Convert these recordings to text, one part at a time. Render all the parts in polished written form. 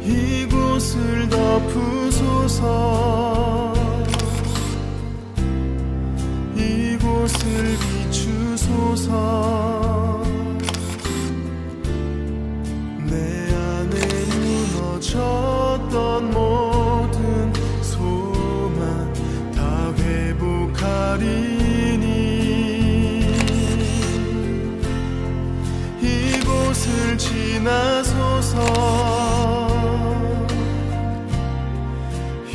이곳을 덮으소서. 이곳을 비추소서. 내 안에 무너졌던 모든 소망 다 회복하리니 이곳을 지나소서.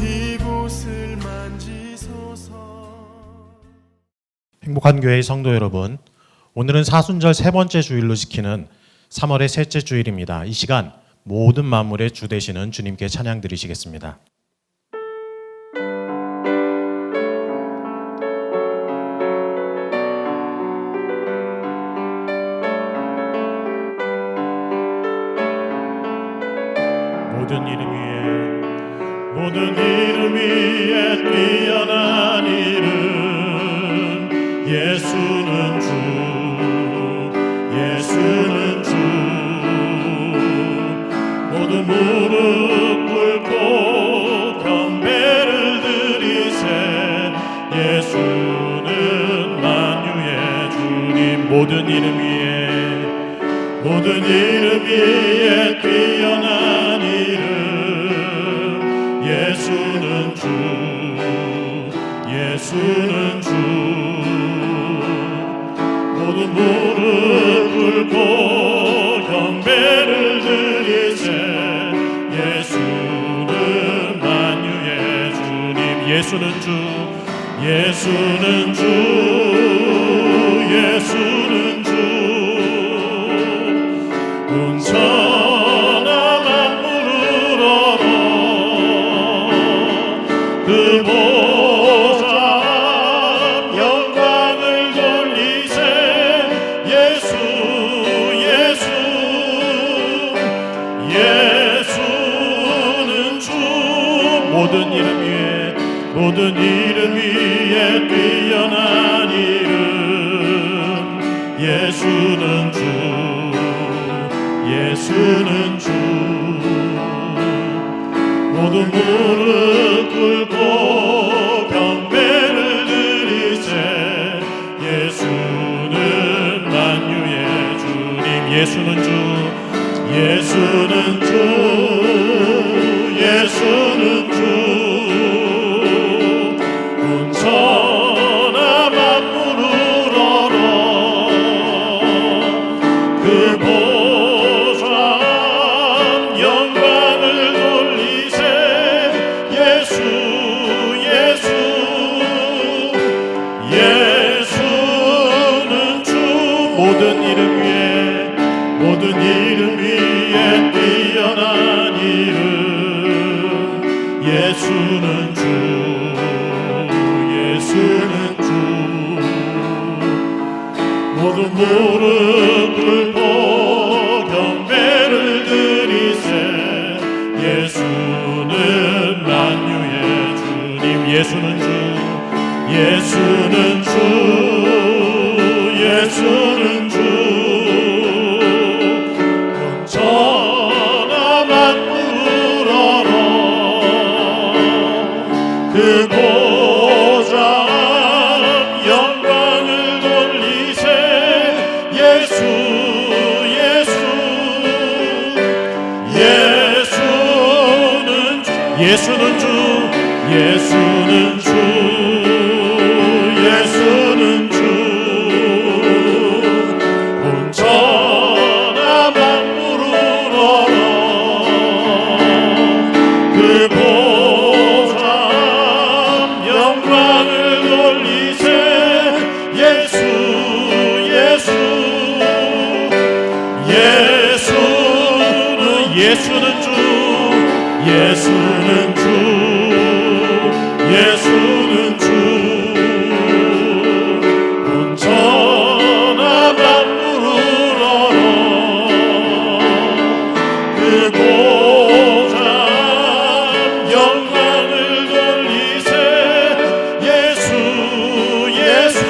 이곳을 만지소서. 행복한 교회의 성도 여러분, 오늘은 사순절 세 번째 주일로 지키는 3월의 셋째 주일입니다. 이 시간 모든 만물의 주 되시는 주님께 찬양 드리시겠습니다. 모든 이름 위에 뛰어난 이름, 예수는 주, 예수는 주. 모든 무릎 꿇고 경배를 드리세. 예수는 만유의 주님. 모든 이름 위에 뛰어난 이름, 예수는 주, 예수는 주. 모든 무릎 꿇고 경배를 드리세. 예수는 만유의 주님. 예수는 주, 예수는 주, 예수는 주. 천하 만물을 얻어 그 보좌 영광을 돌리세. 예수, 예수, 예수는 주. 모든 이름 위에 뛰어난 이름, 예수는 주, 예수는 주. 모든 무릎 꿇고 경배를 드리세. 예수는 만유의 주님. 예수는 주, 예수는 주, 예수는 주. 온 천하 만물을 얻어 그 모든 이름 위에 뛰어난 이름, 예수는 주, 예수는 주. 모든 무릎 꿇고 경배를 드리세. 예수는 만유의 주님. 예수는 주, 예수는 주, 예수는 주. 천하 만물을 얻어 그 보좌 영광을 돌리세. 예수, 예수, 예수는 주, 예수는 주, 예수는 주, 예수는 주. 온 천하 만물을 얻어 그 보좌 영광을 돌리세. 예수, 예수, 예수는 주, 예수는 주, 예수는 주. 온 천하 만물을 얻어 그 보좌 영광을 돌리세. 예수, 예수,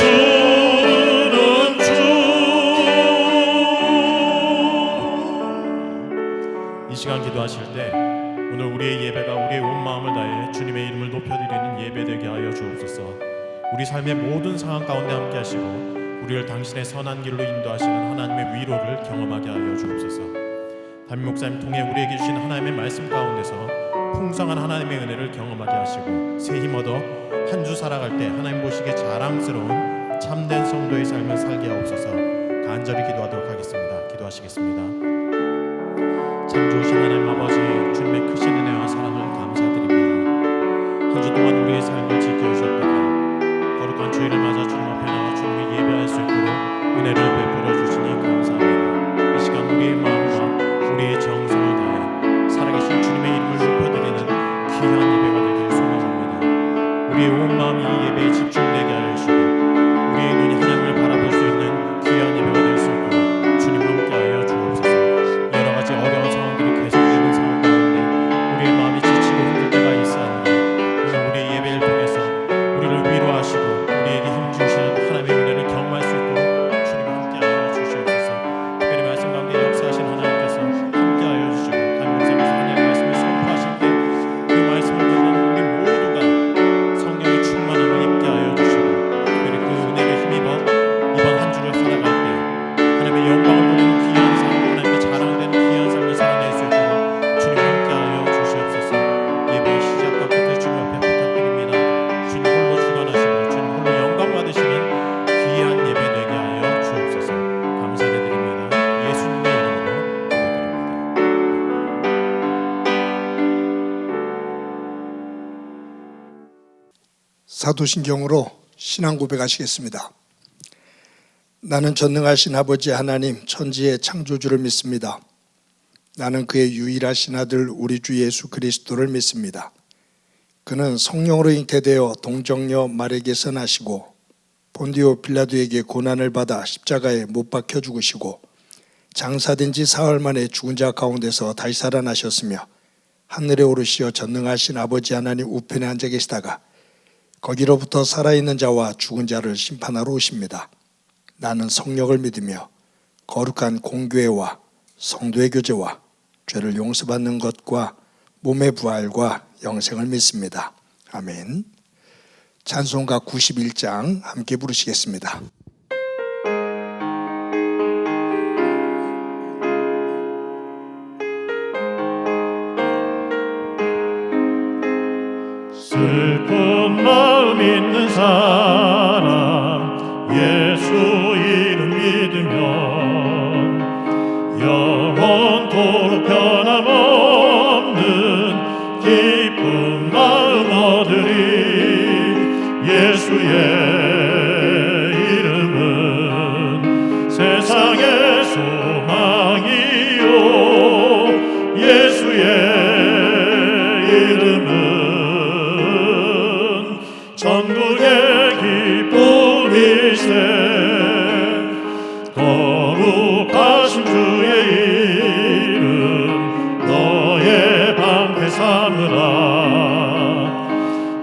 예수는 주. 말씀하실 때 오늘 우리의 예배가 우리의 온 마음을 다해 주님의 이름을 높여드리는 예배되게 하여 주옵소서. 우리 삶의 모든 상황 가운데 함께 하시고 우리를 당신의 선한 길로 인도하시는 하나님의 위로를 경험하게 하여 주옵소서. 담임 목사님 통해 우리에게 주신 하나님의 말씀 가운데서 풍성한 하나님의 은혜를 경험하게 하시고 새 힘 얻어 한 주 살아갈 때 하나님 보시기에 자랑스러운 참된 성도의 삶을 살게 하옵소서. 간절히 기도하도록 하겠습니다. 기도하시겠습니다. 참 좋으신 하나님 아버지, 주님의 크신 은혜와 사랑을 감사드립니다. 한 주 동안 우리의 삶을 지켜주셨다가 거룩한 주일을 맞아 주님 앞에 나와 주님을 예배할 수 있도록 은혜를 베풀어 주시니 감사합니다. 이 시간 우리의 마음과 우리의 정성을 다해 살아계신 주님의 이름을 높여드리는 귀한 예배가 되길 소망합니다. 우리의 온 마음이 이 예배에 집중되게 하여 주시고 우리의 눈이 하나님을 바라볼 수 있는 귀한 예배가 될 수 있도록 주님 함께하여 주옵소서. 여러 가지 어려운 상황들이 계속되는 상황 가운데 우리의 마음이 지치고 힘들 때가 있사오니 오늘 우리의 예배를 통해서 우리를 위로하시고 우리에게 힘 주시는 하나님의 은혜를 경험할 수 있도록 주님 함께하여 주시옵소서. 특별히 말씀 가운데 역사하신 하나님께서 함께하여 주시고 담임 목사님께서 하나님의 말씀을 선포하실 때 그 말씀을 듣는 우리 모두가 성령의 충만함을 입게 하여 주시고 특별히 그 은혜를 힘입어 이번 한 주를 살아갈 때 하나님의 영광을 돌리는 귀한 삶, 하나님께 자랑되는 귀한 삶을 살아낼 수 있도록 주님 함께하여 주시옵소서. 예배의 시작과 끝을 주님 앞에 부탁드립니다. 주님 홀로 주관하시고 주님 홀로 영광 받으시는 귀한 예배 되게 하여 주옵소서. 감사를 드립니다. 예수님의 이름으로 기도드립니다. 사도신경으로 신앙 고백하시겠습니다. 나는 전능하신 아버지 하나님 천지의 창조주를 믿습니다. 나는 그의 유일하신 아들 우리 주 예수 그리스도를 믿습니다. 그는 성령으로 잉태되어 동정녀 마리아에게서 나시고 본디오 빌라도에게 고난을 받아 십자가에 못 박혀 죽으시고 장사된 지 사흘 만에 죽은 자 가운데서 다시 살아나셨으며 하늘에 오르시어 전능하신 아버지 하나님 우편에 앉아 계시다가 거기로부터 살아있는 자와 죽은 자를 심판하러 오십니다. 나는 성령을 믿으며 거룩한 공교회와 성도의 교제와 죄를 용서받는 것과 몸의 부활과 영생을 믿습니다. 아멘. 찬송가 91장 함께 부르시겠습니다. 슬픈 마음 있는 사람 예수 이름 믿으면 영원토록 변함없는 기쁜 마음 얻으리. 예수의 이름은 세상의 소망이요 예수의 이름은 전국의 기쁨이세. 거룩하신 주의 이름 너의 방패 삼으라.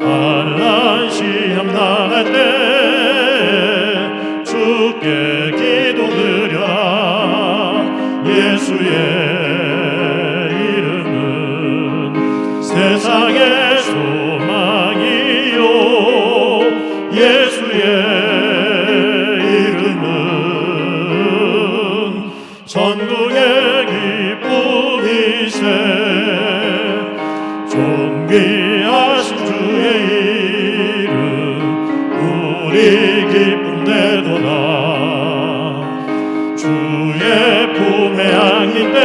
환난 시험 당할 때 주께 기도 드려라. 예수의 이름은 세상의 소망이요 예수의 이름은 전국의 기쁨이세. 존귀하신 주의 이름 우리 기쁨 되도다. 주의 품에 안길 때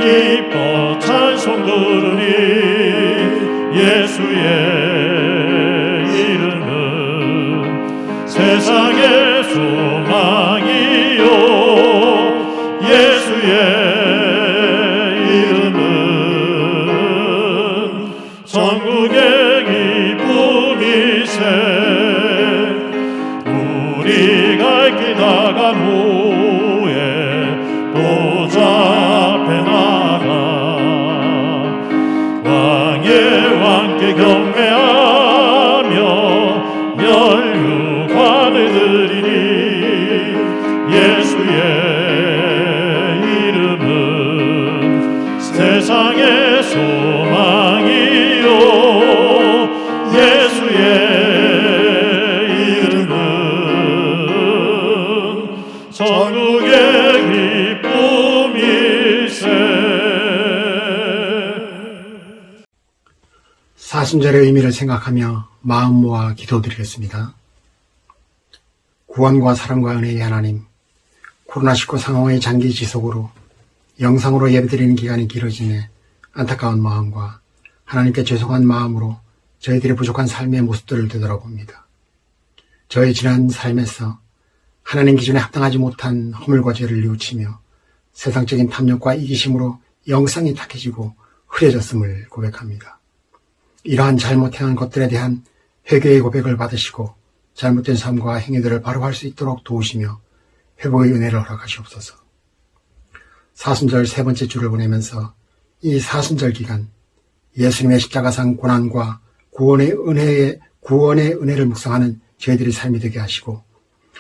기뻐 찬송 부르니. 예수의 이름은 세상의 소망이요 예수의 이름은 전국의 기쁨이세. 우리 갈 길 나간 후에 보좌 앞에 나가 왕의 왕께 경배하며 멸류관을 드리니. 예수의 이름은 전국의 기쁨일세. 사순절의 의미를 생각하며 마음 모아 기도드리겠습니다. 구원과 사랑과 은혜의 하나님, 코로나19 상황의 장기 지속으로 영상으로 예배드리는 기간이 길어지네 안타까운 마음과 하나님께 죄송한 마음으로 저희들의 부족한 삶의 모습들을 되돌아봅니다. 저희 지난 삶에서 하나님 기준에 합당하지 못한 허물과 죄를 뉘우치며 세상적인 탐욕과 이기심으로 영상이 탁해지고 흐려졌음을 고백합니다. 이러한 잘못 행한 것들에 대한 회개의 고백을 받으시고 잘못된 삶과 행위들을 바로 할 수 있도록 도우시며 회복의 은혜를 허락하시옵소서. 사순절 세 번째 주를 보내면서 이 사순절 기간 예수님의 십자가상 고난과 구원의 은혜를 묵상하는 저희들의 삶이 되게 하시고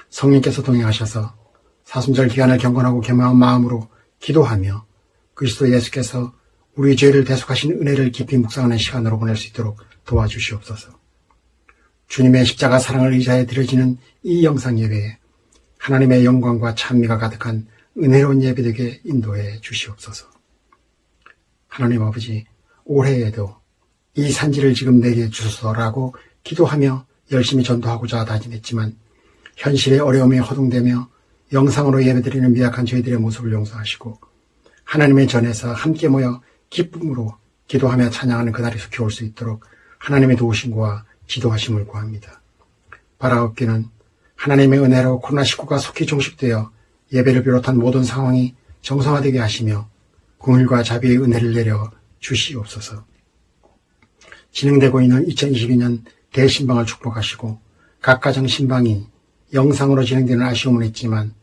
성령께서 동행하셔서 사순절 기간을 경건하고 겸허한 마음으로 기도하며 그리스도 예수께서 우리 죄를 대속하신 은혜를 깊이 묵상하는 시간으로 보낼 수 있도록 도와주시옵소서. 주님의 십자가 사랑을 의지하여 드려지는 이 영상 예배에 하나님의 영광과 찬미가 가득한 은혜로운 예배되게 인도해 주시옵소서. 하나님 아버지, 올해에도 이 산지를 지금 내게 주소서라고 기도하며 열심히 전도하고자 다짐했지만 현실의 어려움이 허둥대며 영상으로 예배드리는 미약한 저희들의 모습을 용서하시고 하나님의 전에서 함께 모여 기쁨으로 기도하며 찬양하는 그날이 속히 올 수 있도록 하나님의 도우심과 지도하심을 구합니다. 바라옵기는 하나님의 은혜로 코로나19가 속히 종식되어 예배를 비롯한 모든 상황이 정상화되게 하시며 긍휼과 자비의 은혜를 내려 주시옵소서. 진행되고 있는 2022년 대신방을 축복하시고 각 가정 신방이 영상으로 진행되는 아쉬움은 있지만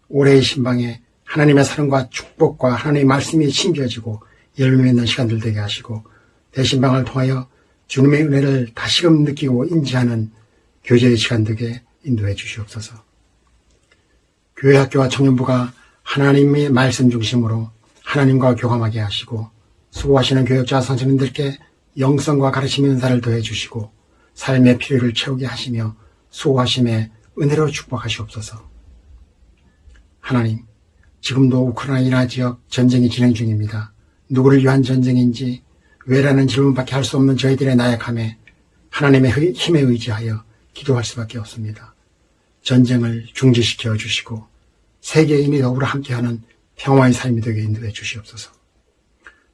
올해의 신방에 하나님의 사랑과 축복과 하나님의 말씀이 심겨지고 열매 맺는 시간들 되게 하시고 대신방을 통하여 주님의 은혜를 다시금 느끼고 인지하는 교제의 시간 되게 인도해 주시옵소서. 교회 학교와 청년부가 하나님의 말씀 중심으로 하나님과 교감하게 하시고 수고하시는 교역자 선생님들께 영성과 가르침의 은사를 더해 주시고 삶의 필요를 채우게 하시며 수고하심에 은혜로 축복하시옵소서. 하나님, 지금도 우크라이나 지역 전쟁이 진행 중입니다. 누구를 위한 전쟁인지 왜라는 질문밖에 할 수 없는 저희들의 나약함에 하나님의 힘에 의지하여 기도할 수밖에 없습니다. 전쟁을 중지시켜 주시고 세계인이 더불어 함께하는 평화의 삶이 되게 인도해 주시옵소서.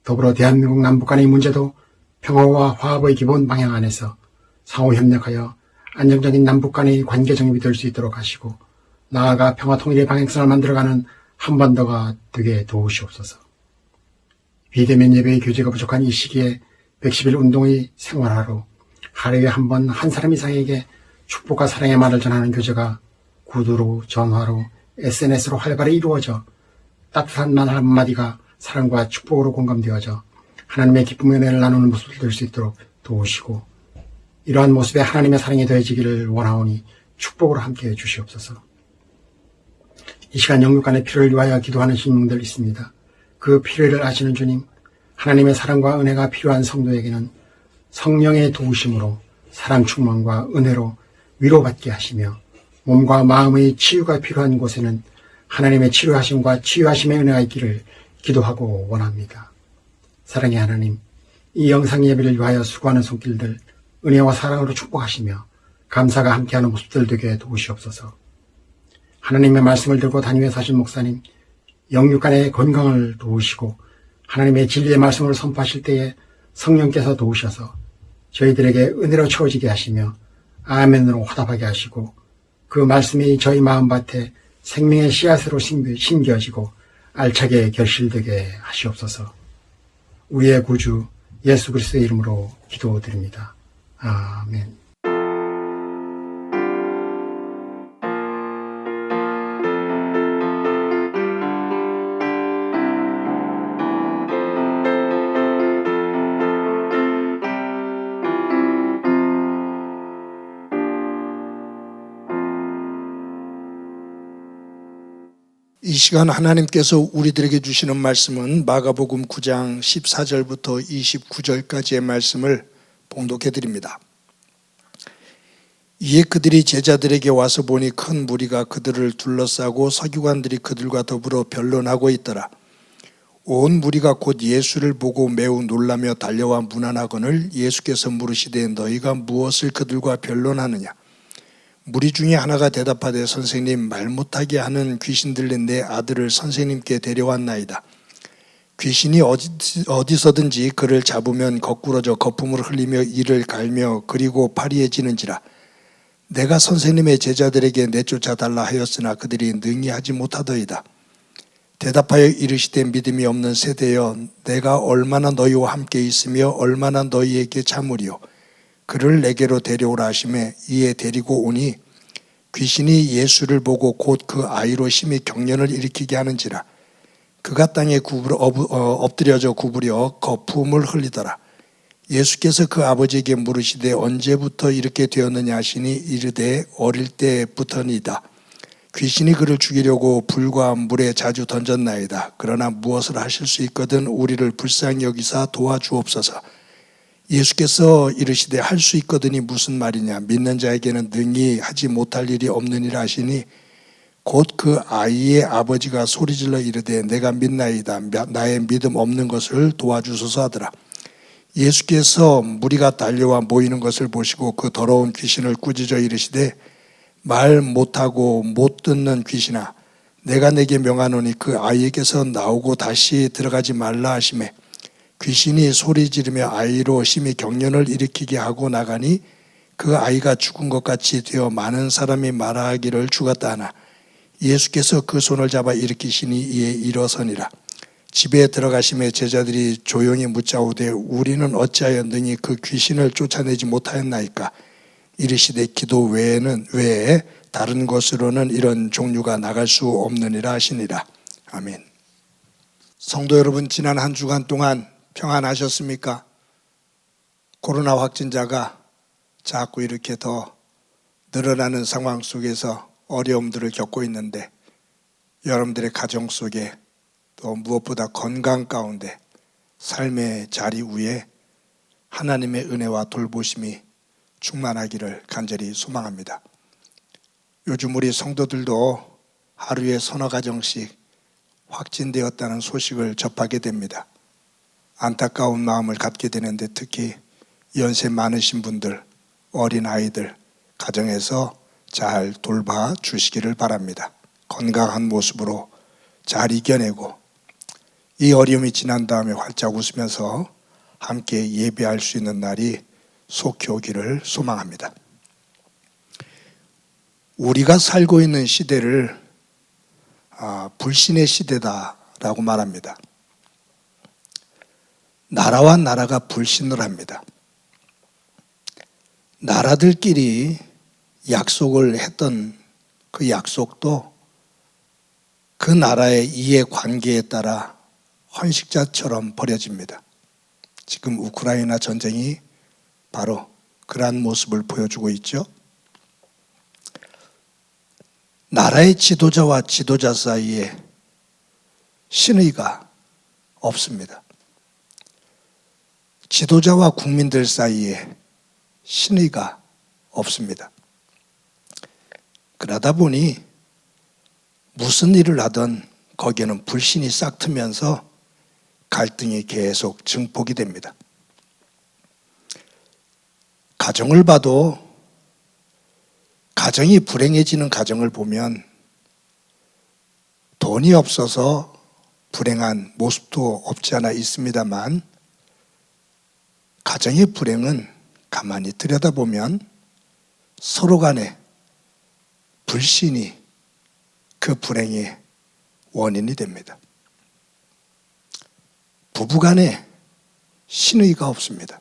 더불어 대한민국 남북 간의 문제도 평화와 화합의 기본 방향 안에서 상호 협력하여 안정적인 남북 간의 관계 정립이 될 수 있도록 하시고 나아가 평화 통일의 방향성을 만들어가는 한반도가 되게 도우시옵소서. 비대면 예배의 교제가 부족한 이 시기에 110일 운동의 생활화로 하루에 한 번 한 사람 이상에게 축복과 사랑의 말을 전하는 교제가 구두로, 전화로, SNS로 활발히 이루어져 따뜻한 말 한마디가 사랑과 축복으로 공감되어져 하나님의 기쁨의 은혜를 나누는 모습을 될 수 있도록 도우시고 이러한 모습에 하나님의 사랑이 더해지기를 원하오니 축복으로 함께해 주시옵소서. 이 시간 영육간의 필요를 위하여 기도하는 신령들 있습니다. 그 필요를 아시는 주님, 하나님의 사랑과 은혜가 필요한 성도에게는 성령의 도우심으로 사랑 충만과 은혜로 위로받게 하시며 몸과 마음의 치유가 필요한 곳에는 하나님의 치료하심과 치유하심의 은혜가 있기를 기도하고 원합니다. 사랑의 하나님, 이 영상 예배를 위하여 수고하는 손길들 은혜와 사랑으로 축복하시며 감사가 함께하는 모습들 되게 도우시옵소서. 하나님의 말씀을 들고 다니며 사신 목사님, 영육간의 건강을 도우시고 하나님의 진리의 말씀을 선포하실 때에 성령께서 도우셔서 저희들에게 은혜로 채워지게 하시며 아멘으로 화답하게 하시고 그 말씀이 저희 마음밭에 생명의 씨앗으로 심겨지고 알차게 결실되게 하시옵소서. 우리의 구주 예수 그리스도의 이름으로 기도드립니다. 아멘. 이 시간 하나님께서 우리들에게 주시는 말씀은 마가복음 9장 14절부터 29절까지의 말씀을 봉독해 드립니다. 이에 그들이 제자들에게 와서 보니 큰 무리가 그들을 둘러싸고 서기관들이 그들과 더불어 변론하고 있더라. 온 무리가 곧 예수를 보고 매우 놀라며 달려와 문안하거늘 예수께서 물으시되 너희가 무엇을 그들과 변론하느냐. 무리 중에 하나가 대답하되 선생님, 말 못하게 하는 귀신 들린 내 아들을 선생님께 데려왔나이다. 귀신이 어디서든지 그를 잡으면 거꾸러져 거품을 흘리며 이를 갈며 그리고 파리해지는지라. 내가 선생님의 제자들에게 내쫓아 달라 하였으나 그들이 능히 하지 못하더이다. 대답하여 이르시되 믿음이 없는 세대여, 내가 얼마나 너희와 함께 있으며 얼마나 너희에게 참으리요. 그를 내게로 데려오라 하시매 이에 데리고 오니 귀신이 예수를 보고 곧 그 아이로 심히 경련을 일으키게 하는지라. 그가 땅에 엎드려져 구부려 거품을 흘리더라. 예수께서 그 아버지에게 물으시되 언제부터 이렇게 되었느냐 하시니 이르되 어릴 때부터니이다. 귀신이 그를 죽이려고 불과 물에 자주 던졌나이다. 그러나 무엇을 하실 수 있거든 우리를 불쌍히 여기사 도와주옵소서. 예수께서 이르시되 할 수 있거든이 무슨 말이냐. 믿는 자에게는 능히 하지 못할 일이 없느니라 하시니 곧 그 아이의 아버지가 소리질러 이르되 내가 믿나이다. 나의 믿음 없는 것을 도와주소서 하더라. 예수께서 무리가 달려와 모이는 것을 보시고 그 더러운 귀신을 꾸짖어 이르시되 말 못하고 못 듣는 귀신아, 내가 내게 명하노니 그 아이에게서 나오고 다시 들어가지 말라 하시매 귀신이 소리 지르며 아이로 심히 경련을 일으키게 하고 나가니 그 아이가 죽은 것 같이 되어 많은 사람이 말하기를 죽었다 하나 예수께서 그 손을 잡아 일으키시니 이에 일어서니라. 집에 들어가심에 제자들이 조용히 묻자오되 우리는 어찌하여 능히 그 귀신을 쫓아내지 못하였나이까. 이르시되 기도 외에 다른 것으로는 이런 종류가 나갈 수 없느니라 하시니라. 아멘. 성도 여러분, 지난 한 주간 동안 평안하셨습니까? 코로나 확진자가 자꾸 이렇게 더 늘어나는 상황 속에서 어려움들을 겪고 있는데 여러분들의 가정 속에 또 무엇보다 건강 가운데 삶의 자리 위에 하나님의 은혜와 돌보심이 충만하기를 간절히 소망합니다. 요즘 우리 성도들도 하루에 서너 가정씩 확진되었다는 소식을 접하게 됩니다. 안타까운 마음을 갖게 되는데 특히 연세 많으신 분들, 어린 아이들 가정에서 잘 돌봐 주시기를 바랍니다. 건강한 모습으로 잘 이겨내고 이 어려움이 지난 다음에 활짝 웃으면서 함께 예배할 수 있는 날이 속히 오기를 소망합니다. 우리가 살고 있는 시대를 불신의 시대다라고 말합니다. 나라와 나라가 불신을 합니다. 나라들끼리 약속을 했던 그 약속도 그 나라의 이해관계에 따라 헌식자처럼 버려집니다. 지금 우크라이나 전쟁이 바로 그러한 모습을 보여주고 있죠. 나라의 지도자와 지도자 사이에 신의가 없습니다. 지도자와 국민들 사이에 신의가 없습니다. 그러다 보니 무슨 일을 하든 거기에는 불신이 싹트면서 갈등이 계속 증폭이 됩니다. 가정을 봐도 가정이 불행해지는 가정을 보면 돈이 없어서 불행한 모습도 없지 않아 있습니다만 가정의 불행은 가만히 들여다보면 서로 간에 불신이 그 불행의 원인이 됩니다. 부부간에 신의가 없습니다.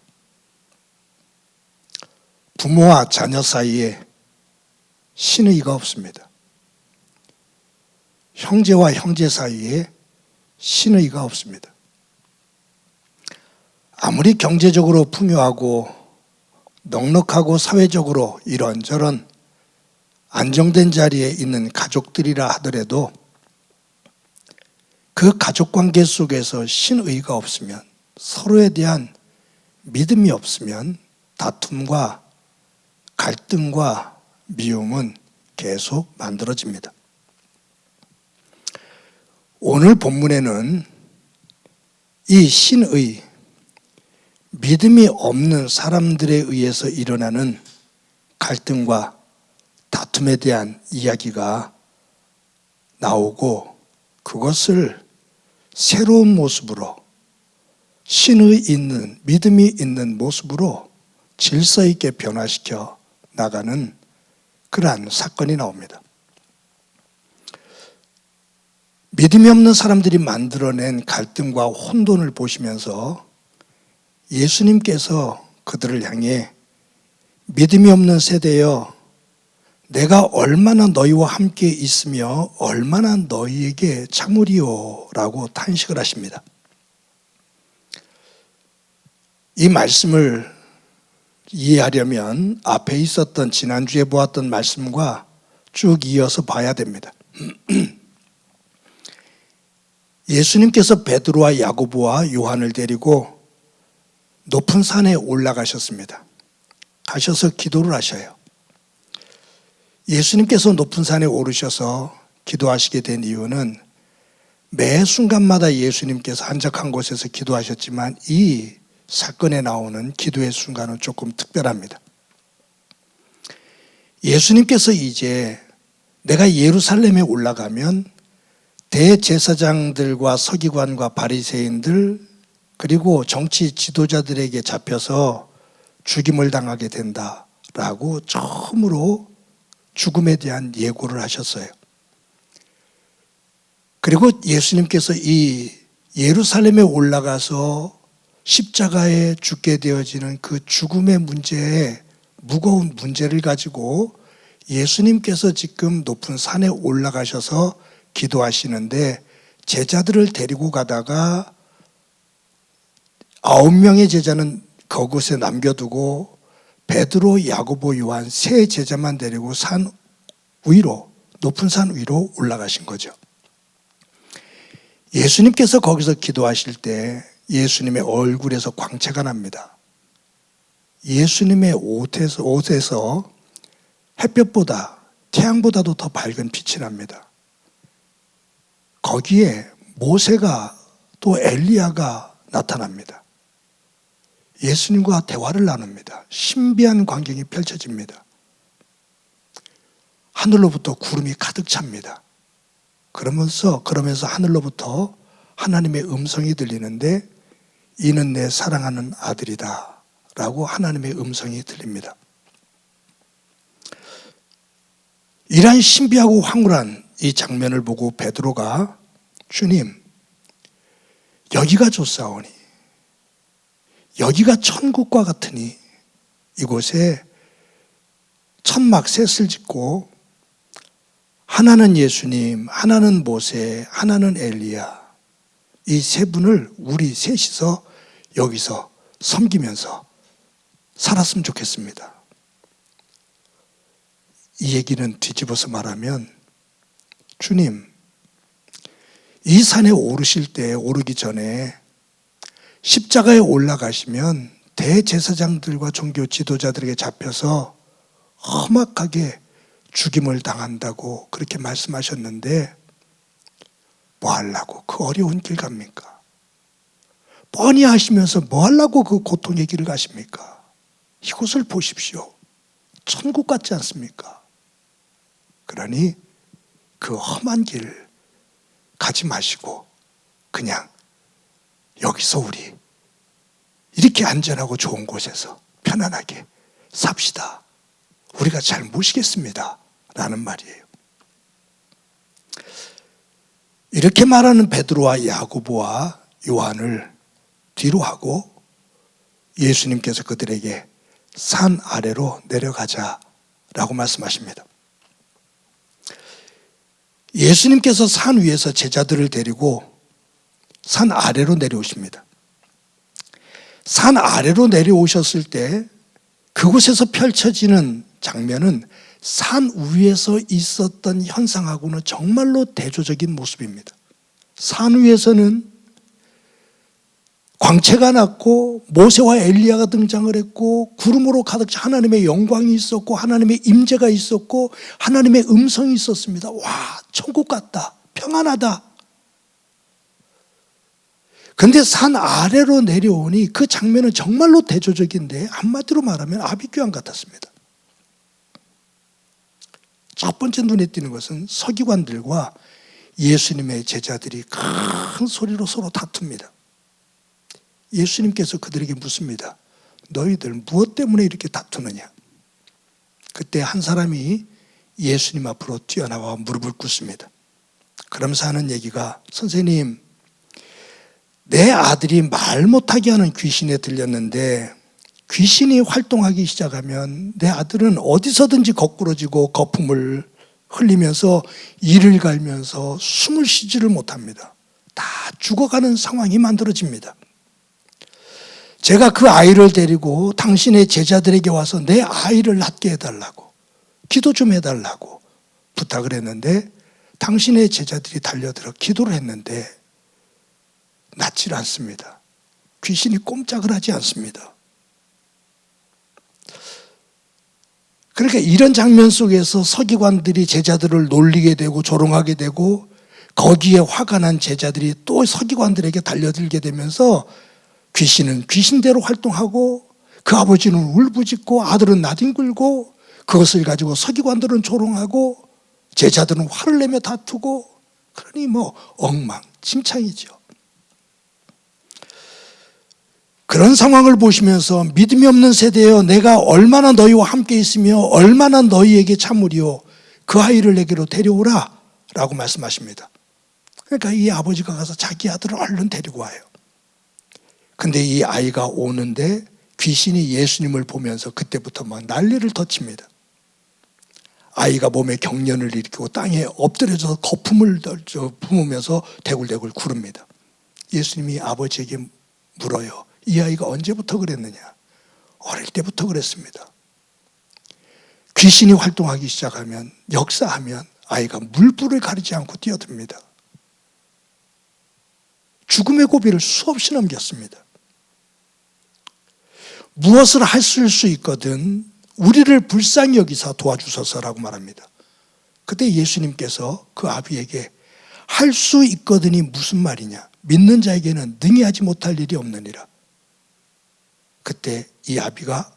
부모와 자녀 사이에 신의가 없습니다. 형제와 형제 사이에 신의가 없습니다. 아무리 경제적으로 풍요하고 넉넉하고 사회적으로 이런저런 안정된 자리에 있는 가족들이라 하더라도 그 가족관계 속에서 신의가 없으면, 서로에 대한 믿음이 없으면 다툼과 갈등과 미움은 계속 만들어집니다. 오늘 본문에는 이 신의 믿음이 없는 사람들에 의해서 일어나는 갈등과 다툼에 대한 이야기가 나오고, 그것을 새로운 모습으로, 신의 있는, 믿음이 있는 모습으로 질서 있게 변화시켜 나가는 그러한 사건이 나옵니다. 믿음이 없는 사람들이 만들어낸 갈등과 혼돈을 보시면서 예수님께서 그들을 향해 믿음이 없는 세대여, 내가 얼마나 너희와 함께 있으며 얼마나 너희에게 참으리요 라고 탄식을 하십니다. 이 말씀을 이해하려면 앞에 있었던 지난주에 보았던 말씀과 쭉 이어서 봐야 됩니다. 예수님께서 베드로와 야고보와 요한을 데리고 높은 산에 올라가셨습니다. 가셔서 기도를 하셔요. 예수님께서 높은 산에 오르셔서 기도하시게 된 이유는 매 순간마다 예수님께서 한적한 곳에서 기도하셨지만 이 사건에 나오는 기도의 순간은 조금 특별합니다. 예수님께서 이제 내가 예루살렘에 올라가면 대제사장들과 서기관과 바리새인들 그리고 정치 지도자들에게 잡혀서 죽임을 당하게 된다라고 처음으로 죽음에 대한 예고를 하셨어요. 그리고 예수님께서 이 예루살렘에 올라가서 십자가에 죽게 되어지는 그 죽음의 문제에 무거운 문제를 가지고 예수님께서 지금 높은 산에 올라가셔서 기도하시는데 제자들을 데리고 가다가 9명의 제자는 그곳에 남겨두고 베드로, 야고보, 요한 세 제자만 데리고 산 위로, 높은 산 위로 올라가신 거죠. 예수님께서 거기서 기도하실 때 예수님의 얼굴에서 광채가 납니다. 예수님의 옷에서 햇볕보다, 태양보다도 더 밝은 빛이 납니다. 거기에 모세가 또 엘리야가 나타납니다. 예수님과 대화를 나눕니다. 신비한 광경이 펼쳐집니다. 하늘로부터 구름이 가득 찹니다. 그러면서 하늘로부터 하나님의 음성이 들리는데 이는 내 사랑하는 아들이다 라고 하나님의 음성이 들립니다. 이러한 신비하고 황홀한 이 장면을 보고 베드로가 주님, 여기가 좋사오니, 여기가 천국과 같으니 이곳에 천막 셋을 짓고 하나는 예수님, 하나는 모세, 하나는 엘리야, 이 세 분을 우리 셋이서 여기서 섬기면서 살았으면 좋겠습니다. 이 얘기는 뒤집어서 말하면 주님, 이 산에 오르실 때 오르기 전에 십자가에 올라가시면 대제사장들과 종교 지도자들에게 잡혀서 험악하게 죽임을 당한다고 그렇게 말씀하셨는데 뭐 하려고 그 어려운 길 갑니까? 뻔히 하시면서 뭐 하려고 그 고통의 길을 가십니까? 이곳을 보십시오. 천국 같지 않습니까? 그러니 그 험한 길 가지 마시고 그냥 여기서 우리 이렇게 안전하고 좋은 곳에서 편안하게 삽시다. 우리가 잘 모시겠습니다. 라는 말이에요. 이렇게 말하는 베드로와 야고보와 요한을 뒤로 하고 예수님께서 그들에게 산 아래로 내려가자라고 말씀하십니다. 예수님께서 산 위에서 제자들을 데리고 산 아래로 내려오십니다. 산 아래로 내려오셨을 때 그곳에서 펼쳐지는 장면은 산 위에서 있었던 현상하고는 정말로 대조적인 모습입니다. 산 위에서는 광채가 났고 모세와 엘리야가 등장을 했고 구름으로 가득 차 하나님의 영광이 있었고 하나님의 임재가 있었고 하나님의 음성이 있었습니다. 와, 천국 같다. 평안하다. 근데 산 아래로 내려오니 그 장면은 정말로 대조적인데 한마디로 말하면 아비규환 같았습니다. 첫 번째 눈에 띄는 것은 서기관들과 예수님의 제자들이 큰 소리로 서로 다툽니다. 예수님께서 그들에게 묻습니다. 너희들 무엇 때문에 이렇게 다투느냐? 그때 한 사람이 예수님 앞으로 뛰어나와 무릎을 꿇습니다. 그러면서 하는 얘기가, 선생님, 내 아들이 말 못하게 하는 귀신에 들렸는데 귀신이 활동하기 시작하면 내 아들은 어디서든지 거꾸러지고 거품을 흘리면서 이를 갈면서 숨을 쉬지를 못합니다. 다 죽어가는 상황이 만들어집니다. 제가 그 아이를 데리고 당신의 제자들에게 와서 내 아이를 낫게 해달라고, 기도 좀 해달라고 부탁을 했는데 당신의 제자들이 달려들어 기도를 했는데 낫질 않습니다. 귀신이 꼼짝을 하지 않습니다. 그러니까 이런 장면 속에서 서기관들이 제자들을 놀리게 되고 조롱하게 되고 거기에 화가 난 제자들이 또 서기관들에게 달려들게 되면서 귀신은 귀신대로 활동하고 그 아버지는 울부짖고 아들은 나뒹굴고 그것을 가지고 서기관들은 조롱하고 제자들은 화를 내며 다투고, 그러니 엉망진창이죠. 그런 상황을 보시면서 믿음이 없는 세대여 내가 얼마나 너희와 함께 있으며 얼마나 너희에게 참으리요, 그 아이를 내게로 데려오라 라고 말씀하십니다. 그러니까 이 아버지가 가서 자기 아들을 얼른 데리고 와요. 근데 이 아이가 오는데 귀신이 예수님을 보면서 그때부터 막 난리를 터칩니다. 아이가 몸에 경련을 일으키고 땅에 엎드려져서 거품을 품으면서 대굴대굴 구릅니다. 예수님이 아버지에게 물어요. 이 아이가 언제부터 그랬느냐? 어릴 때부터 그랬습니다. 귀신이 활동하기 시작하면, 역사하면 아이가 물불을 가리지 않고 뛰어듭니다. 죽음의 고비를 수없이 넘겼습니다. 무엇을 하실 수 있거든 우리를 불쌍히 여기사 도와주소서라고 말합니다. 그때 예수님께서 그 아비에게 할 수 있거든이 무슨 말이냐? 믿는 자에게는 능히 하지 못할 일이 없느니라. 그때 이 아비가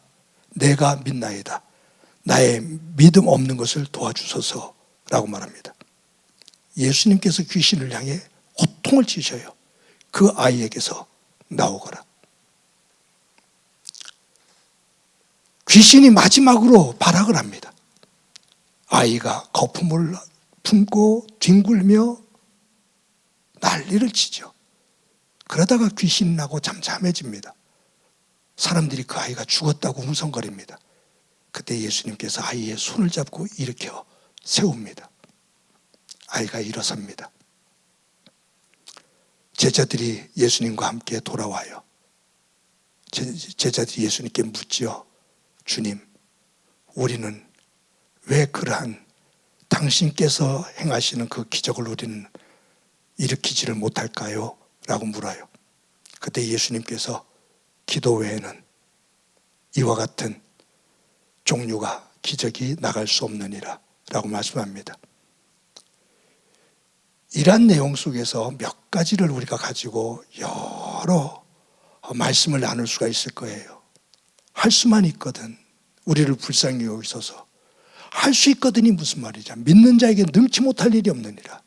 내가 믿나이다, 나의 믿음 없는 것을 도와주소서라고 말합니다. 예수님께서 귀신을 향해 호통을 치셔요. 그 아이에게서 나오거라. 귀신이 마지막으로 발악을 합니다. 아이가 거품을 품고 뒹굴며 난리를 치죠. 그러다가 귀신이 나고 잠잠해집니다. 사람들이 그 아이가 죽었다고 웅성거립니다. 그때 예수님께서 아이의 손을 잡고 일으켜 세웁니다. 아이가 일어섭니다. 제자들이 예수님과 함께 돌아와요. 제자들이 예수님께 묻지요. 주님, 우리는 왜 그러한 당신께서 행하시는 그 기적을 우리는 일으키지를 못할까요? 라고 물어요. 그때 예수님께서 기도 외에는 이와 같은 종류가 기적이 나갈 수 없느니라 라고 말씀합니다. 이러한 내용 속에서 몇 가지를 우리가 가지고 여러 말씀을 나눌 수가 있을 거예요. 할 수만 있거든 우리를 불쌍히 여기소서. 할 수 있거든이 무슨 말이냐? 믿는 자에게 능치 못할 일이 없느니라.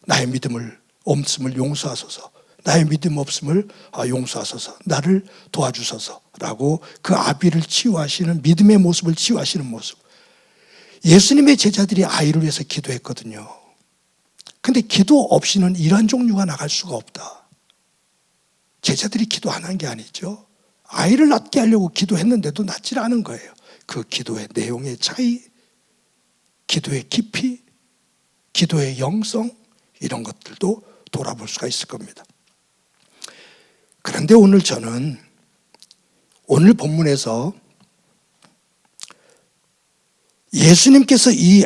나의 믿음을 없음을 용서하소서. 나의 믿음 없음을 용서하소서. 나를 도와주소서라고 그 아비를 치유하시는, 믿음의 모습을 치유하시는 모습. 예수님의 제자들이 아이를 위해서 기도했거든요. 근데 기도 없이는 이러한 종류가 나갈 수가 없다. 제자들이 기도 안 한 게 아니죠. 아이를 낳게 하려고 기도했는데도 낫질 않은 거예요. 그 기도의 내용의 차이, 기도의 깊이, 기도의 영성, 이런 것들도 돌아볼 수가 있을 겁니다. 그런데 오늘 저는 오늘 본문에서 예수님께서 이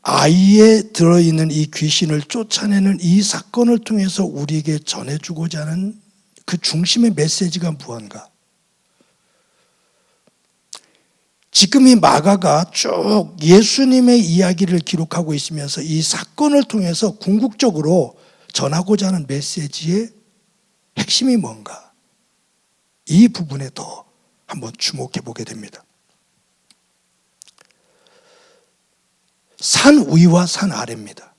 아이에 들어있는 이 귀신을 쫓아내는 이 사건을 통해서 우리에게 전해주고자 하는 그 중심의 메시지가 무언가? 지금 이 마가가 쭉 예수님의 이야기를 기록하고 있으면서 이 사건을 통해서 궁극적으로 전하고자 하는 메시지의 핵심이 뭔가? 이 부분에 더 한번 주목해 보게 됩니다. 산 위와 산 아래입니다.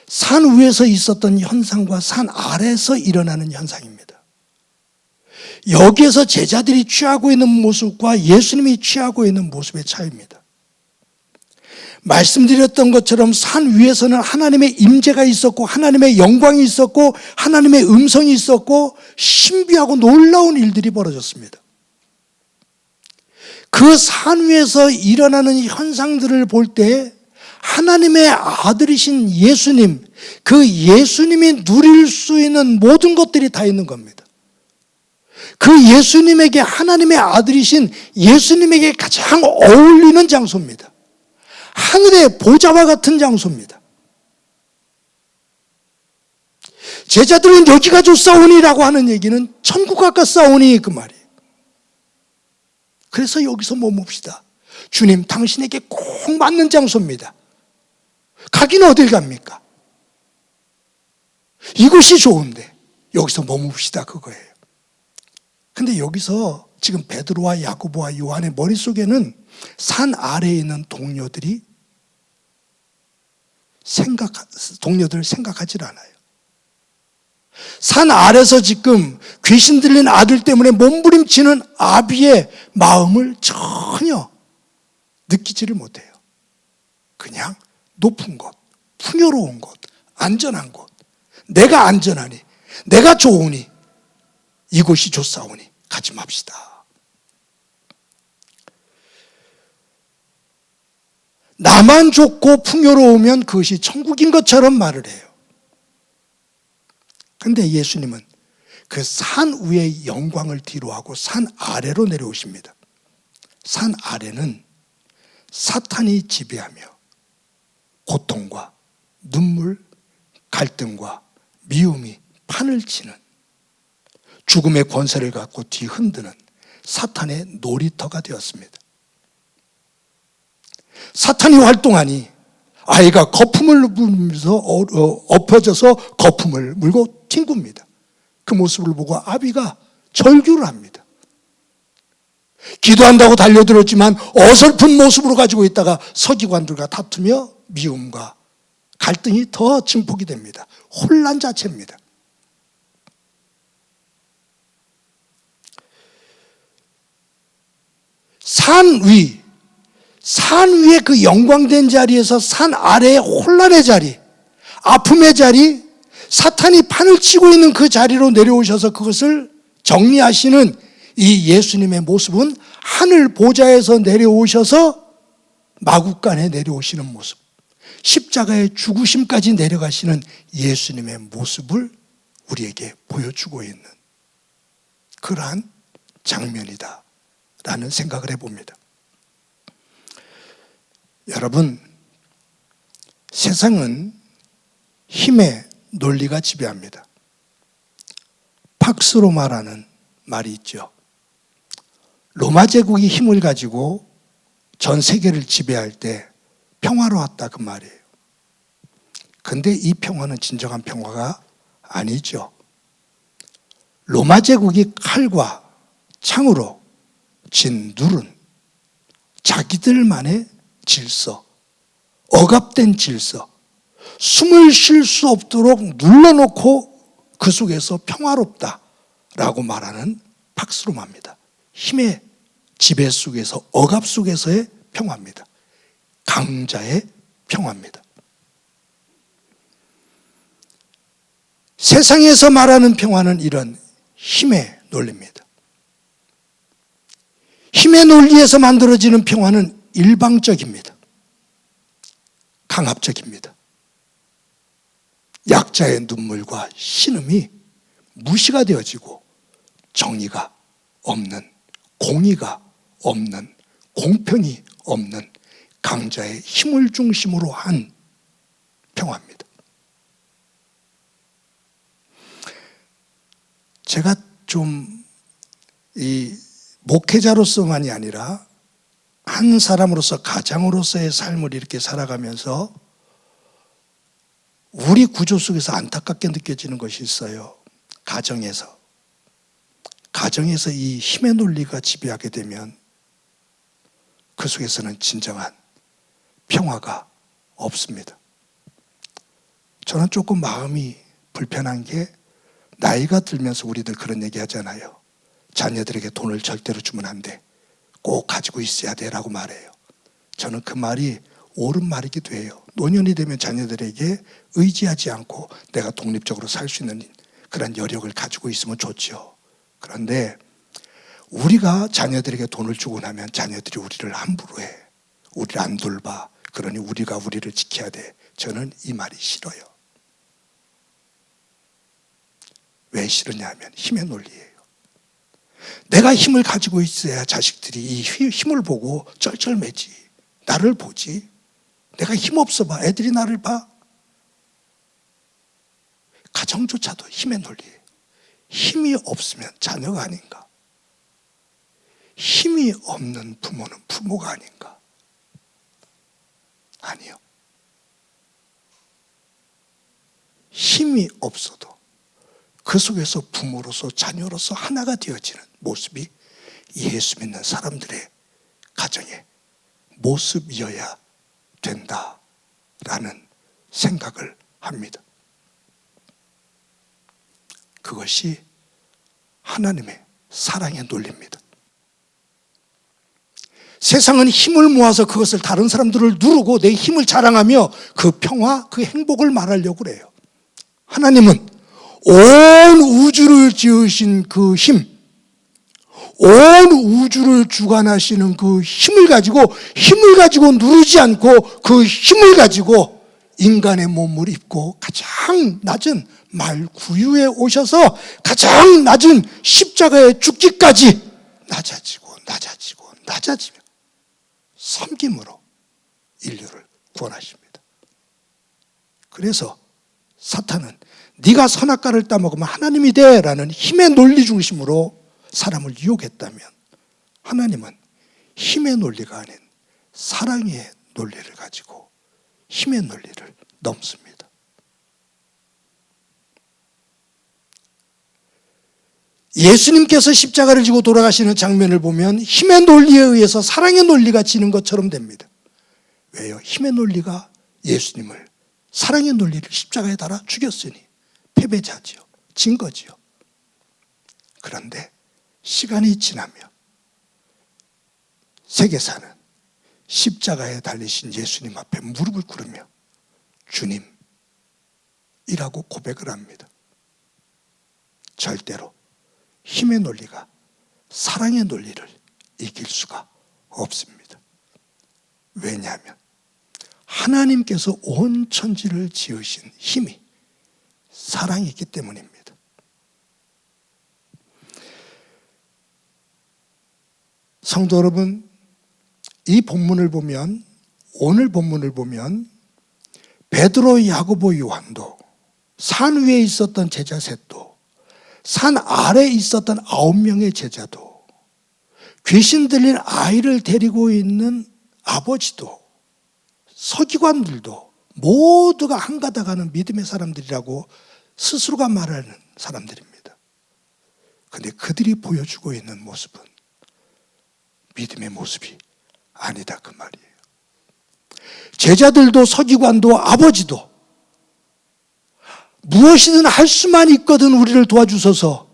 산 위에서 있었던 현상과 산 아래에서 일어나는 현상입니다. 여기에서 제자들이 취하고 있는 모습과 예수님이 취하고 있는 모습의 차이입니다. 말씀드렸던 것처럼 산 위에서는 하나님의 임재가 있었고 하나님의 영광이 있었고 하나님의 음성이 있었고 신비하고 놀라운 일들이 벌어졌습니다. 그 산 위에서 일어나는 현상들을 볼 때 하나님의 아들이신 예수님, 그 예수님이 누릴 수 있는 모든 것들이 다 있는 겁니다. 그 예수님에게, 하나님의 아들이신 예수님에게 가장 어울리는 장소입니다. 하늘의 보좌와 같은 장소입니다. 제자들은 여기가 좋사오니라고 하는 얘기는 천국 가깝사오니 그 말이에요. 그래서 여기서 머뭅시다. 주님, 당신에게 꼭 맞는 장소입니다. 가긴 어딜 갑니까? 이곳이 좋은데 여기서 머뭅시다, 그거예요. 근데 여기서 지금 베드로와 야고보와 요한의 머릿속에는 산 아래에 있는 동료들을 생각하지 않아요. 산 아래서 지금 귀신 들린 아들 때문에 몸부림치는 아비의 마음을 전혀 느끼지를 못해요. 그냥 높은 곳, 풍요로운 곳, 안전한 곳, 내가 안전하니, 내가 좋으니, 이곳이 좋사오니 가지 맙시다. 나만 좋고 풍요로우면 그것이 천국인 것처럼 말을 해요. 그런데 예수님은 그 산 위의 영광을 뒤로하고 산 아래로 내려오십니다. 산 아래는 사탄이 지배하며 고통과 눈물, 갈등과 미움이 판을 치는, 죽음의 권세를 갖고 뒤흔드는 사탄의 놀이터가 되었습니다. 사탄이 활동하니 아이가 거품을 불면서 엎어져서 거품을 물고 튕깁니다. 그 모습을 보고 아비가 절규를 합니다. 기도한다고 달려들었지만 어설픈 모습으로 가지고 있다가 서기관들과 다투며 미움과 갈등이 더 증폭이 됩니다. 혼란 자체입니다. 산 위의 그 영광된 자리에서 산 아래의 혼란의 자리, 아픔의 자리, 사탄이 판을 치고 있는 그 자리로 내려오셔서 그것을 정리하시는 이 예수님의 모습은 하늘 보좌에서 내려오셔서 마국간에 내려오시는 모습, 십자가의 죽으심까지 내려가시는 예수님의 모습을 우리에게 보여주고 있는 그러한 장면이다 라는 생각을 해봅니다. 여러분, 세상은 힘의 논리가 지배합니다. 팍스 로마라는 말이 있죠. 로마 제국이 힘을 가지고 전 세계를 지배할 때 평화로웠다, 그 말이에요. 근데 이 평화는 진정한 평화가 아니죠. 로마 제국이 칼과 창으로 진 누른 자기들만의 질서, 억압된 질서, 숨을 쉴 수 없도록 눌러놓고 그 속에서 평화롭다라고 말하는 팍스로마입니다. 힘의 지배 속에서, 억압 속에서의 평화입니다. 강자의 평화입니다. 세상에서 말하는 평화는 이런 힘의 논리입니다. 힘의 논리에서 만들어지는 평화는 일방적입니다. 강압적입니다. 약자의 눈물과 신음이 무시가 되어지고 정의가 없는, 공의가 없는, 공평이 없는 강자의 힘을 중심으로 한 평화입니다. 제가 좀 이 목회자로서만이 아니라 한 사람으로서, 가장으로서의 삶을 이렇게 살아가면서 우리 구조 속에서 안타깝게 느껴지는 것이 있어요. 가정에서 이 힘의 논리가 지배하게 되면 그 속에서는 진정한 평화가 없습니다. 저는 조금 마음이 불편한 게, 나이가 들면서 우리들 그런 얘기 하잖아요. 자녀들에게 돈을 절대로 주면 안 돼. 꼭 가지고 있어야 돼 라고 말해요. 저는 그 말이 옳은 말이기도 해요. 노년이 되면 자녀들에게 의지하지 않고 내가 독립적으로 살 수 있는 그런 여력을 가지고 있으면 좋죠. 그런데 우리가 자녀들에게 돈을 주고 나면 자녀들이 우리를 함부로 해. 우리를 안 돌봐. 그러니 우리가 우리를 지켜야 돼. 저는 이 말이 싫어요. 왜 싫으냐 하면 힘의 논리예요. 내가 힘을 가지고 있어야 자식들이 이 힘을 보고 쩔쩔매지. 나를 보지. 내가 힘없어 봐. 애들이 나를 봐. 가정조차도 힘의 논리예요. 힘이 없으면 자녀가 아닌가? 힘이 없는 부모는 부모가 아닌가? 아니요. 힘이 없어도 그 속에서 부모로서 자녀로서 하나가 되어지는 모습이 예수 믿는 사람들의 가정의 모습이어야 된다라는 생각을 합니다. 그것이 하나님의 사랑의 논리입니다. 세상은 힘을 모아서 그것을 다른 사람들을 누르고 내 힘을 자랑하며 그 평화, 그 행복을 말하려고 그래요. 하나님은 온 우주를 지으신 그 힘, 온 우주를 주관하시는 그 힘을 가지고 누르지 않고 그 힘을 가지고 인간의 몸을 입고 가장 낮은 말 구유에 오셔서 가장 낮은 십자가에 죽기까지 낮아지며 섬김으로 인류를 구원하십니다. 그래서 사탄은 네가 선악과를 따먹으면 하나님이 돼 라는 힘의 논리 중심으로 사람을 유혹했다면, 하나님은 힘의 논리가 아닌 사랑의 논리를 가지고 힘의 논리를 넘습니다. 예수님께서 십자가를 지고 돌아가시는 장면을 보면 힘의 논리에 의해서 사랑의 논리가 지는 것처럼 됩니다. 왜요? 힘의 논리가 예수님을, 사랑의 논리를 십자가에 달아 죽였으니 패배자지요. 진 거지요. 그런데 시간이 지나며 세계사는 십자가에 달리신 예수님 앞에 무릎을 꿇으며 주님이라고 고백을 합니다. 절대로 힘의 논리가 사랑의 논리를 이길 수가 없습니다. 왜냐하면 하나님께서 온 천지를 지으신 힘이 사랑이기 때문입니다. 성도 여러분, 이 본문을 보면, 오늘 본문을 보면 베드로, 야고보, 요한도, 산 위에 있었던 제자 셋도, 산 아래에 있었던 9명의 제자도, 귀신 들린 아이를 데리고 있는 아버지도, 서기관들도 모두가 한가닥하는 믿음의 사람들이라고 스스로가 말하는 사람들입니다. 그런데 그들이 보여주고 있는 모습은 믿음의 모습이 아니다 그 말이에요. 제자들도 서기관도 아버지도 무엇이든 할 수만 있거든 우리를 도와주소서,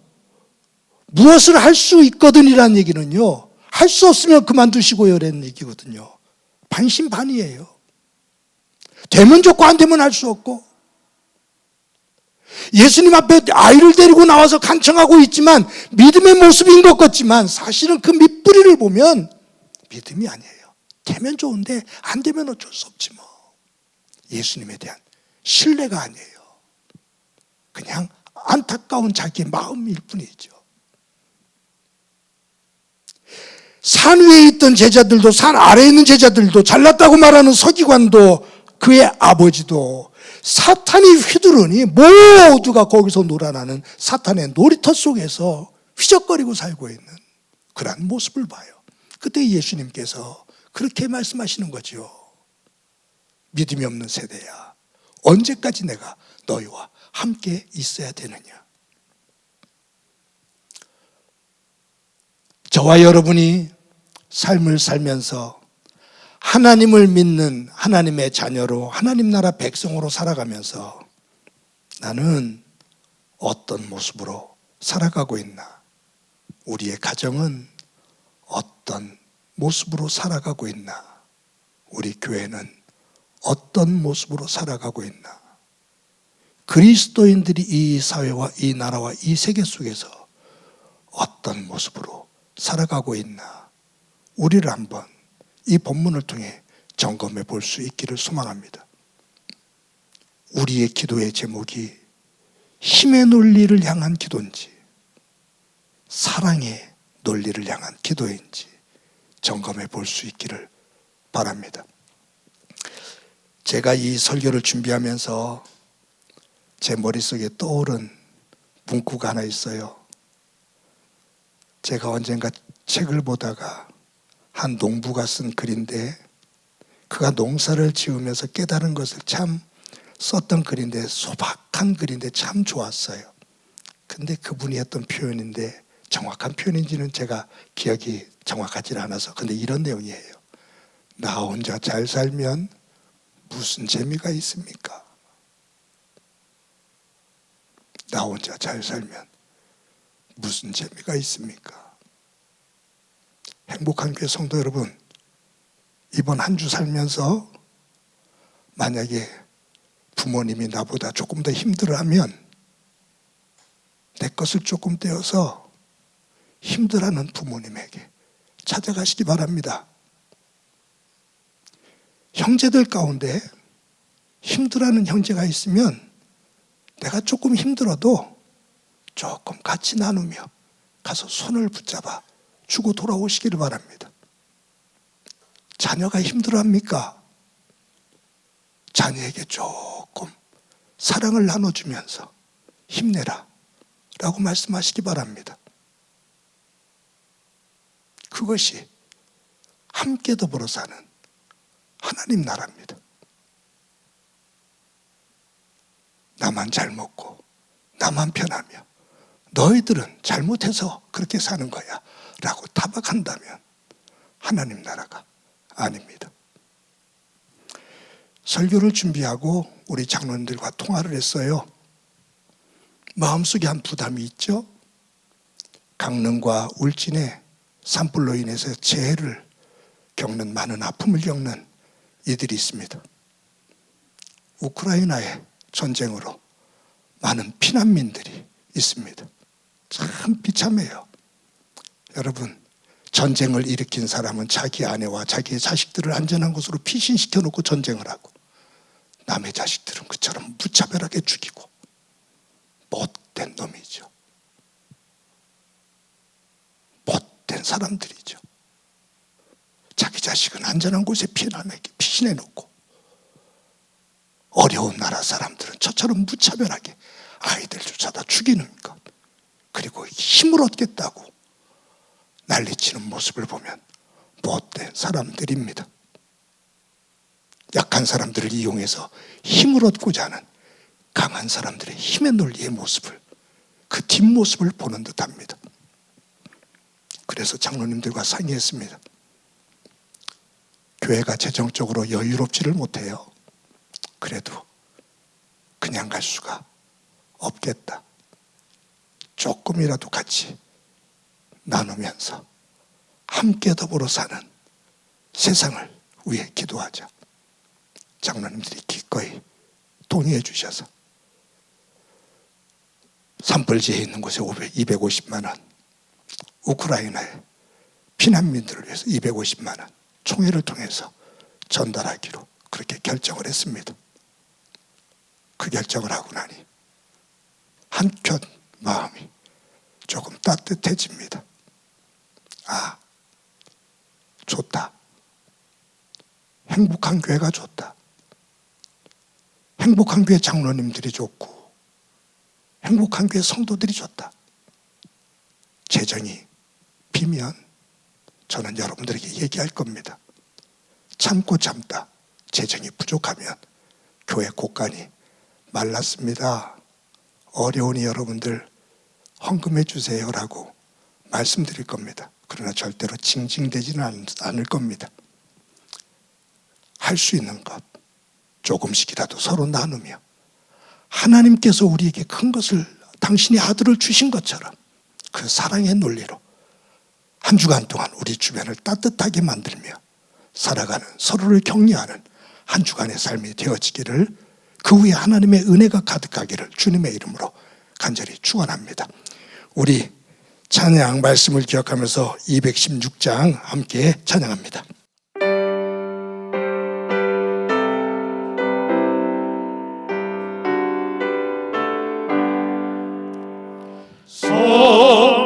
무엇을 할 수 있거든이라는 얘기는요, 할 수 없으면 그만두시고요 라는 얘기거든요. 반신반의예요. 되면 좋고 안 되면 할 수 없고, 예수님 앞에 아이를 데리고 나와서 간청하고 있지만 믿음의 모습인 것 같지만 사실은 그 밑뿌리를 보면 믿음이 아니에요. 되면 좋은데 안 되면 어쩔 수 없지 뭐. 예수님에 대한 신뢰가 아니에요. 그냥 안타까운 자기의 마음일 뿐이죠. 산 위에 있던 제자들도, 산 아래에 있는 제자들도, 잘났다고 말하는 서기관도, 그의 아버지도, 사탄이 휘두르니 모두가 거기서 놀아나는 사탄의 놀이터 속에서 휘적거리고 살고 있는 그러한 모습을 봐요. 그때 예수님께서 그렇게 말씀하시는 거죠. 믿음이 없는 세대야, 언제까지 내가 너희와 함께 있어야 되느냐. 저와 여러분이 삶을 살면서 하나님을 믿는 하나님의 자녀로 하나님 나라 백성으로 살아가면서 나는 어떤 모습으로 살아가고 있나? 우리의 가정은 어떤 모습으로 살아가고 있나? 우리 교회는 어떤 모습으로 살아가고 있나? 그리스도인들이 이 사회와 이 나라와 이 세계 속에서 어떤 모습으로 살아가고 있나? 우리를 한번 이 본문을 통해 점검해 볼 수 있기를 소망합니다. 우리의 기도의 제목이 힘의 논리를 향한 기도인지 사랑의 논리를 향한 기도인지 점검해 볼 수 있기를 바랍니다. 제가 이 설교를 준비하면서 제 머릿속에 떠오른 문구가 하나 있어요. 제가 언젠가 책을 보다가 한 농부가 쓴 글인데 그가 농사를 지으면서 깨달은 것을 참 썼던 글인데 소박한 글인데 참 좋았어요. 근데 그분이 했던 표현인데 정확한 표현인지는 제가 기억이 정확하지 않아서 근데 이런 내용이에요. 나 혼자 잘 살면 무슨 재미가 있습니까? 나 혼자 잘 살면 무슨 재미가 있습니까? 행복한 교회 성도 여러분, 이번 한 주 살면서 만약에 부모님이 나보다 조금 더 힘들어하면 내 것을 조금 떼어서 힘들어하는 부모님에게 찾아가시기 바랍니다. 형제들 가운데 힘들어하는 형제가 있으면 내가 조금 힘들어도 조금 같이 나누며 가서 손을 붙잡아 주고 돌아오시기를 바랍니다. 자녀가 힘들어합니까? 자녀에게 조금 사랑을 나눠주면서 힘내라 라고 말씀하시기 바랍니다. 그것이 함께 더불어 사는 하나님 나라입니다. 나만 잘 먹고 나만 편하며 너희들은 잘못해서 그렇게 사는 거야 라고 타박한다면 하나님 나라가 아닙니다. 설교를 준비하고 우리 장로님들과 통화를 했어요. 마음속에 한 부담이 있죠. 강릉과 울진에 산불로 인해서 재해를 겪는 많은 아픔을 겪는 이들이 있습니다. 우크라이나의 전쟁으로 많은 피난민들이 있습니다. 참 비참해요. 여러분, 전쟁을 일으킨 사람은 자기 아내와 자기의 자식들을 안전한 곳으로 피신시켜 놓고 전쟁을 하고 남의 자식들은 그처럼 무차별하게 죽이고 못된 놈이죠. 못된 사람들이죠. 자기 자식은 안전한 곳에 피신해 놓고 어려운 나라 사람들은 저처럼 무차별하게 아이들조차 죽이는 것, 그리고 힘을 얻겠다고 난리치는 모습을 보면 못된 사람들입니다. 약한 사람들을 이용해서 힘을 얻고자 하는 강한 사람들의 힘의 논리의 모습을, 그 뒷모습을 보는 듯합니다. 그래서 장로님들과 상의했습니다. 교회가 재정적으로 여유롭지를 못해요. 그래도 그냥 갈 수가 없겠다. 조금이라도 같이 나누면서 함께 더불어 사는 세상을 위해 기도하자. 장로님들이 기꺼이 동의해 주셔서 산불지에 있는 곳에 250만 원, 우크라이나의 피난민들을 위해서 250만 원 총회를 통해서 전달하기로 그렇게 결정을 했습니다. 그 결정을 하고 나니 한켠 마음이 조금 따뜻해집니다. 아, 좋다. 행복한 교회가 좋다. 행복한 교회 장로님들이 좋고 행복한 교회 성도들이 좋다. 재정이 비면 저는 여러분들에게 얘기할 겁니다. 참고 참다 재정이 부족하면 교회 곳간이 말랐습니다. 어려우니 여러분들 헌금해 주세요라고 말씀드릴 겁니다. 그러나 절대로 징징대지는 않을 겁니다. 할 수 있는 것 조금씩이라도 서로 나누며 하나님께서 우리에게 큰 것을 당신의 아들을 주신 것처럼 그 사랑의 논리로 한 주간 동안 우리 주변을 따뜻하게 만들며 살아가는, 서로를 격려하는 한 주간의 삶이 되어지기를, 그 후에 하나님의 은혜가 가득하기를 주님의 이름으로 간절히 축원합니다. 우리 찬양 말씀을 기억하면서 216장 함께 찬양합니다.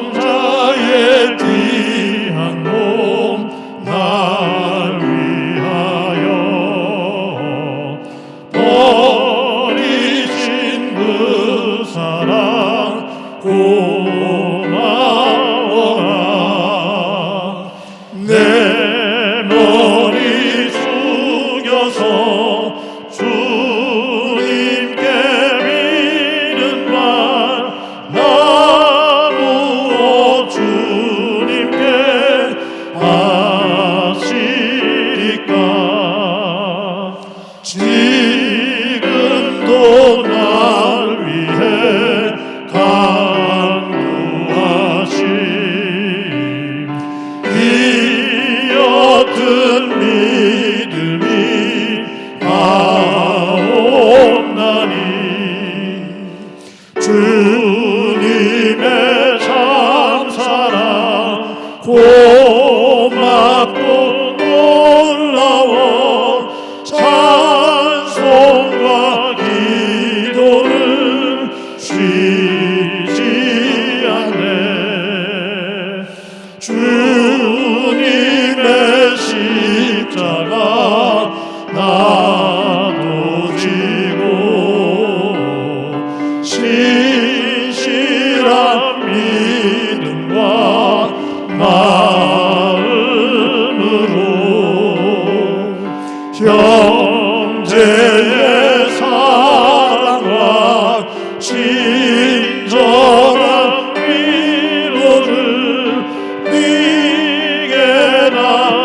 성자의 귀한 몸 날 위하여 버리신 그 사랑 고마워라. 내 머리 숙여서 주님께 비는 말 나무로 주님께 하시리까. 지금도 날 위해 간구하심 이 옅은 믿음이 아옵나니 주님의 참사랑 고맙고 놀라워 찬송과 기도를 쉬지 않네. 주님의 십자가 나도 지고 신실한 믿음과 마음으로 형제의 사랑과 친절한 위로를 네게 나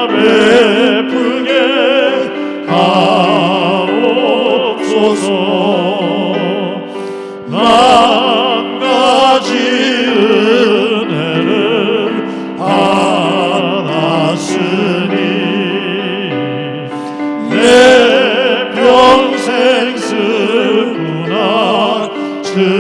베풀게 하옵소서. 만 가지 은혜를 받았으니 내 평생 슬구나 즐거우나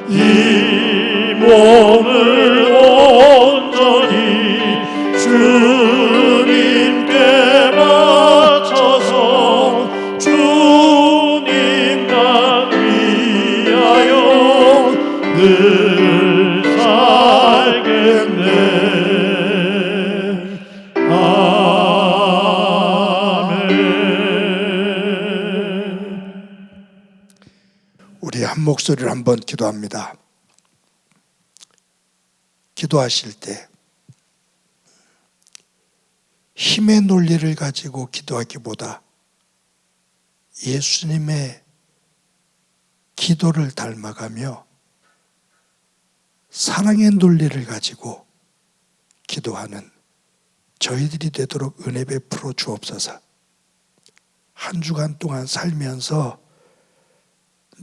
이 몸을 온전히 주님께 바쳐서 주님만 위하여 늘 살겠네. 아멘. 우리 한 목소리를 한번 기도합니다. 기도하실 때 힘의 논리를 가지고 기도하기보다 예수님의 기도를 닮아가며 사랑의 논리를 가지고 기도하는 저희들이 되도록 은혜 베풀어 주옵소서. 한 주간 동안 살면서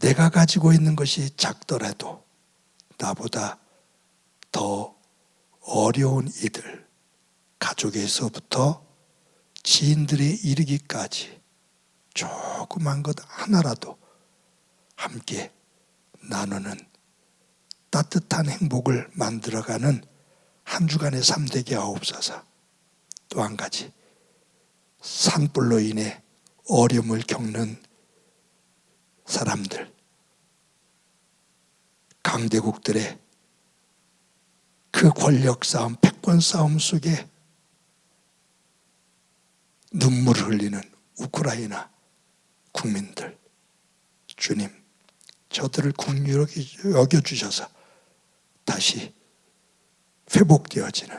내가 가지고 있는 것이 작더라도 나보다 더 어려운 이들, 가족에서부터 지인들에 이르기까지 조그만 것 하나라도 함께 나누는 따뜻한 행복을 만들어가는 한 주간의 삶 되게 하옵소서. 또 한 가지, 산불로 인해 어려움을 겪는 사람들, 강대국들의 그 권력 싸움, 패권 싸움 속에 눈물을 흘리는 우크라이나 국민들, 주님, 저들을 긍휼히 여겨주셔서 다시 회복되어지는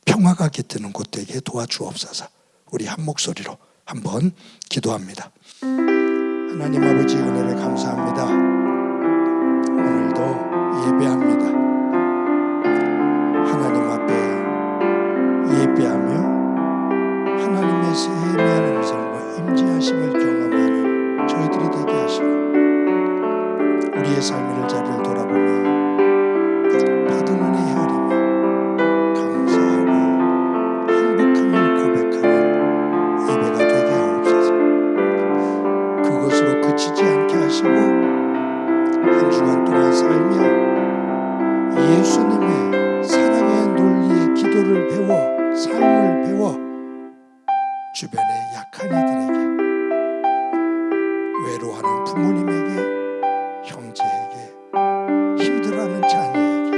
평화가 깃드는 곳 되게 도와주옵소서. 우리 한 목소리로 한번 기도합니다. 하나님 아버지, 은혜를 감사합니다. 오늘도 예배합니다. 하나님 앞에 예배하며 하나님의 세미한 음성과 임재하심을 경험하는 저희들이 되게 하시고, 우리의 삶의 자리를 돌아보며 받은 은혜 헤아리며 감사하고 행복함을 고백하는 예배가 되게 하옵소서. 그것으로 그치지 않게 하시고 한 주간 동안 살며 예수님의 사랑의 논리의 기도를 배워, 삶을 배워 주변의 약한 이들에게, 외로워하는 부모님에게, 형제에게, 힘들어하는 자녀에게,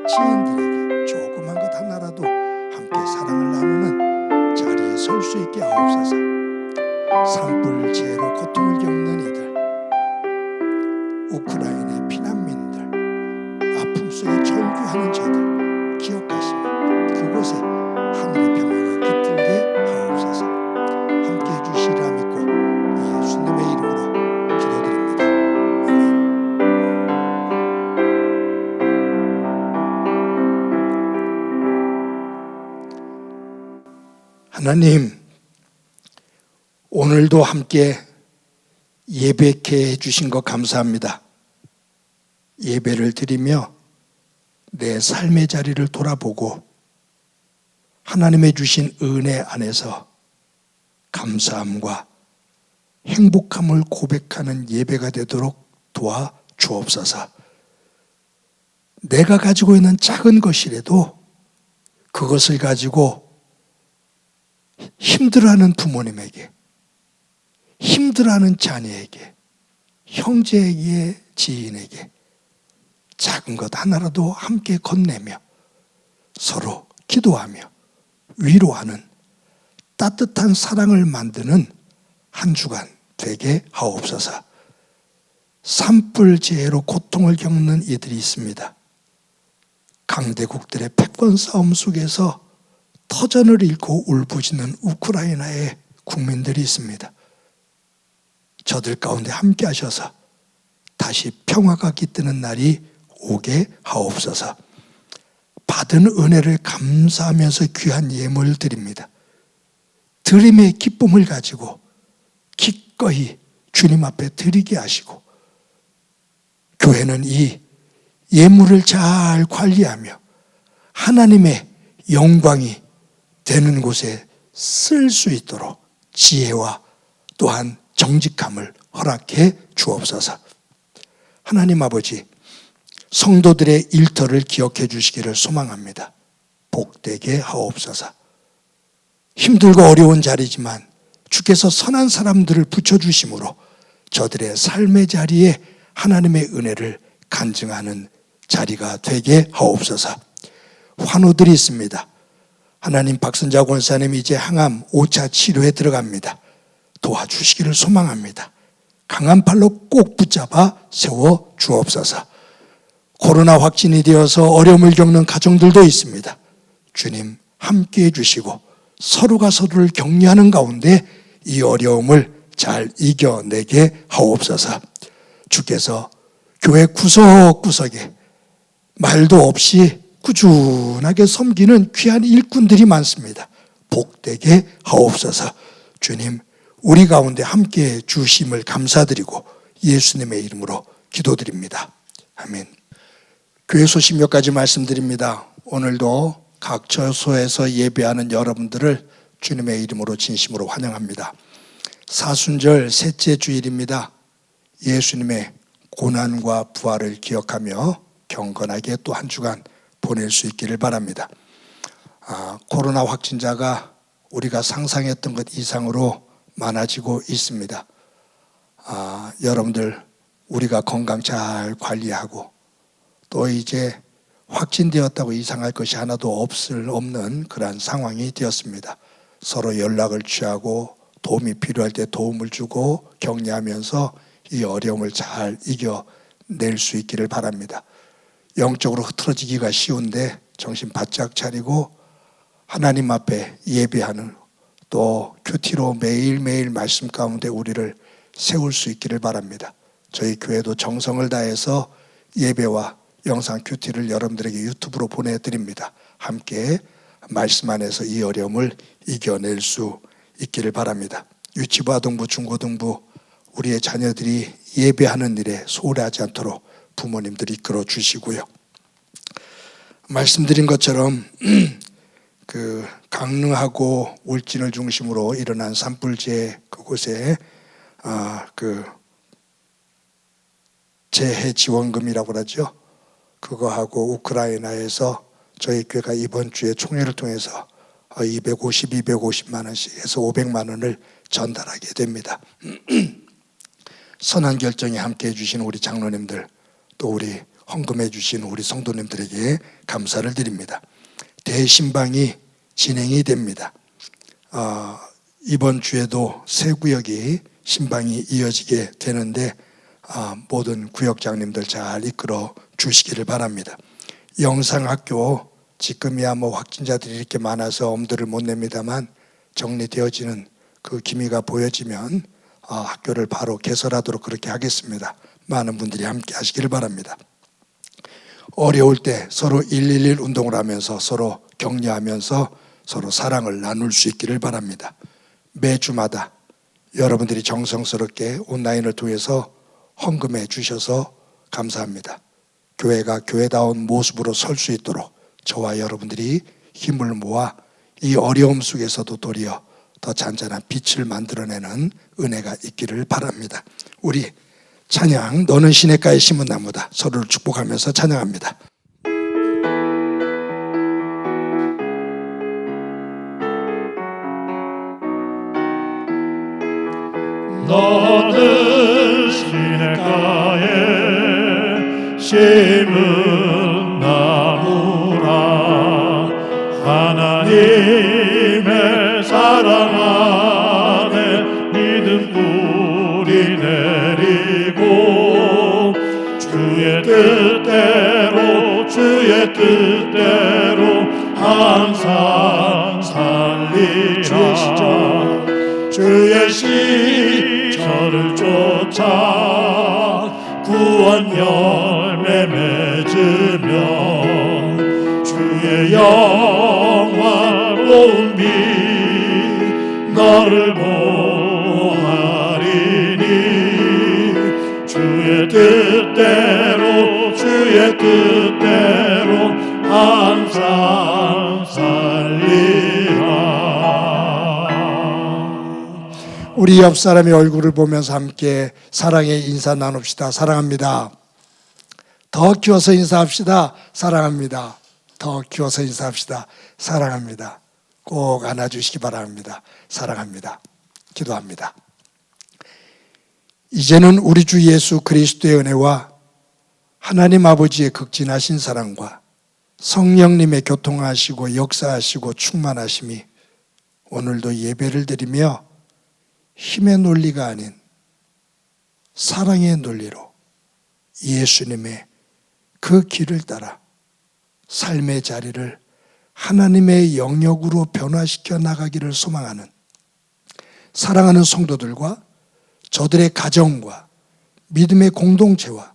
지인들에게 조그만 것 하나라도 함께 사랑을 나누는 자리에 설 수 있게 하옵소서. 산불 재해로 고통을 겪는 이들, 우크라이나의 피난민들, 아픔 속에 절규하는 자들 기억하시며 그곳에 하늘의 평화가 깃들게 하옵소서. 함께 해주시리라 믿고 예수님의 이름으로 기도드립니다. 아멘. 하나님, 오늘도 함께 예배케 해주신 것 감사합니다. 예배를 드리며 내 삶의 자리를 돌아보고 하나님의 주신 은혜 안에서 감사함과 행복함을 고백하는 예배가 되도록 도와 주옵소서. 내가 가지고 있는 작은 것이라도 그것을 가지고 힘들어하는 부모님에게, 힘들어하는 자녀에게, 형제에게, 지인에게 작은 것 하나라도 함께 건네며 서로 기도하며 위로하는 따뜻한 사랑을 만드는 한 주간 되게 하옵소서. 산불 재해로 고통을 겪는 이들이 있습니다. 강대국들의 패권 싸움 속에서 터전을 잃고 울부짖는 우크라이나의 국민들이 있습니다. 저들 가운데 함께 하셔서 다시 평화가 깃드는 날이 오게 하옵소서. 받은 은혜를 감사하면서 귀한 예물을 드립니다. 드림의 기쁨을 가지고 기꺼이 주님 앞에 드리게 하시고, 교회는 이 예물을 잘 관리하며 하나님의 영광이 되는 곳에 쓸 수 있도록 지혜와 또한 정직함을 허락해 주옵소서. 하나님 아버지, 성도들의 일터를 기억해 주시기를 소망합니다. 복되게 하옵소서. 힘들고 어려운 자리지만 주께서 선한 사람들을 붙여주심으로 저들의 삶의 자리에 하나님의 은혜를 간증하는 자리가 되게 하옵소서. 환우들이 있습니다. 하나님, 박선자 권사님 이제 항암 5차 치료에 들어갑니다. 도와주시기를 소망합니다. 강한 팔로 꼭 붙잡아 세워 주옵소서. 코로나 확진이 되어서 어려움을 겪는 가정들도 있습니다. 주님, 함께해 주시고 서로가 서로를 격려하는 가운데 이 어려움을 잘 이겨내게 하옵소서. 주께서 교회 구석구석에 말도 없이 꾸준하게 섬기는 귀한 일꾼들이 많습니다. 복되게 하옵소서. 주님, 우리 가운데 함께해 주심을 감사드리고 예수님의 이름으로 기도드립니다. 아멘. 교회 소식 몇 가지 말씀드립니다. 오늘도 각 처소에서 예배하는 여러분들을 주님의 이름으로 진심으로 환영합니다. 사순절 셋째 주일입니다. 예수님의 고난과 부활을 기억하며 경건하게 또 한 주간 보낼 수 있기를 바랍니다. 코로나 확진자가 우리가 상상했던 것 이상으로 많아지고 있습니다. 여러분들, 우리가 건강 잘 관리하고 또 이제 확진되었다고 이상할 것이 하나도 없는 그러한 상황이 되었습니다. 서로 연락을 취하고 도움이 필요할 때 도움을 주고 격려하면서 이 어려움을 잘 이겨낼 수 있기를 바랍니다. 영적으로 흐트러지기가 쉬운데 정신 바짝 차리고 하나님 앞에 예배하는, 또 큐티로 매일매일 말씀 가운데 우리를 세울 수 있기를 바랍니다. 저희 교회도 정성을 다해서 예배와 영상 큐티를 여러분들에게 유튜브로 보내드립니다. 함께 말씀 안에서 이 어려움을 이겨낼 수 있기를 바랍니다. 유치부, 아동부, 중고등부 우리의 자녀들이 예배하는 일에 소홀하지 않도록 부모님들이 이끌어 주시고요. 말씀드린 것처럼 강릉하고 울진을 중심으로 일어난 산불재 그곳에 재해 지원금이라고 그러죠. 그거하고 우크라이나에서 저희 교회가 이번 주에 총회를 통해서 250만 원씩 해서 500만 원을 전달하게 됩니다. 선한 결정에 함께해 주신 우리 장로님들, 또 우리 헌금해 주신 우리 성도님들에게 감사를 드립니다. 대신방이 진행이 됩니다. 이번 주에도 새 구역이 신방이 이어지게 되는데 모든 구역장님들 잘 이끌어 주시기를 바랍니다. 영상학교 지금이야 확진자들이 이렇게 많아서 엄두를 못 냅니다만 정리되어지는 그 기미가 보여지면 학교를 바로 개설하도록 그렇게 하겠습니다. 많은 분들이 함께 하시기를 바랍니다. 어려울 때 서로 111 운동을 하면서 서로 격려하면서 서로 사랑을 나눌 수 있기를 바랍니다. 매주마다 여러분들이 정성스럽게 온라인을 통해서 헌금해 주셔서 감사합니다. 교회가 교회다운 모습으로 설 수 있도록 저와 여러분들이 힘을 모아 이 어려움 속에서도 도리어 더 잔잔한 빛을 만들어내는 은혜가 있기를 바랍니다. 우리 찬양, 너는 시냇가에 심은 나무다. 서로를 축복하면서 찬양합니다. 너는 시냇가에 심은 나무라. 하나님의 사랑 안에 믿음 뿌리 내리고 주의 뜻대로 항상 살리라. 주의 시절을 쫓아 구원 열매 맺으며 주의 영화로운 빛 너를 보하리니. 주의 뜻대로 항상 살리라. 우리 옆 사람의 얼굴을 보면서 함께 사랑의 인사 나눕시다. 사랑합니다. 더 키워서 인사합시다. 사랑합니다. 더 키워서 인사합시다. 사랑합니다. 꼭 안아주시기 바랍니다. 사랑합니다. 기도합니다. 이제는 우리 주 예수 그리스도의 은혜와 하나님 아버지의 극진하신 사랑과 성령님의 교통하시고 역사하시고 충만하심이 오늘도 예배를 드리며 힘의 논리가 아닌 사랑의 논리로 예수님의 그 길을 따라 삶의 자리를 하나님의 영역으로 변화시켜 나가기를 소망하는 사랑하는 성도들과 저들의 가정과 믿음의 공동체와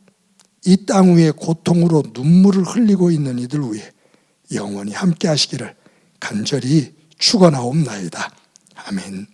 이 땅 위에 고통으로 눈물을 흘리고 있는 이들 위해 영원히 함께 하시기를 간절히 축원하옵나이다. 아멘.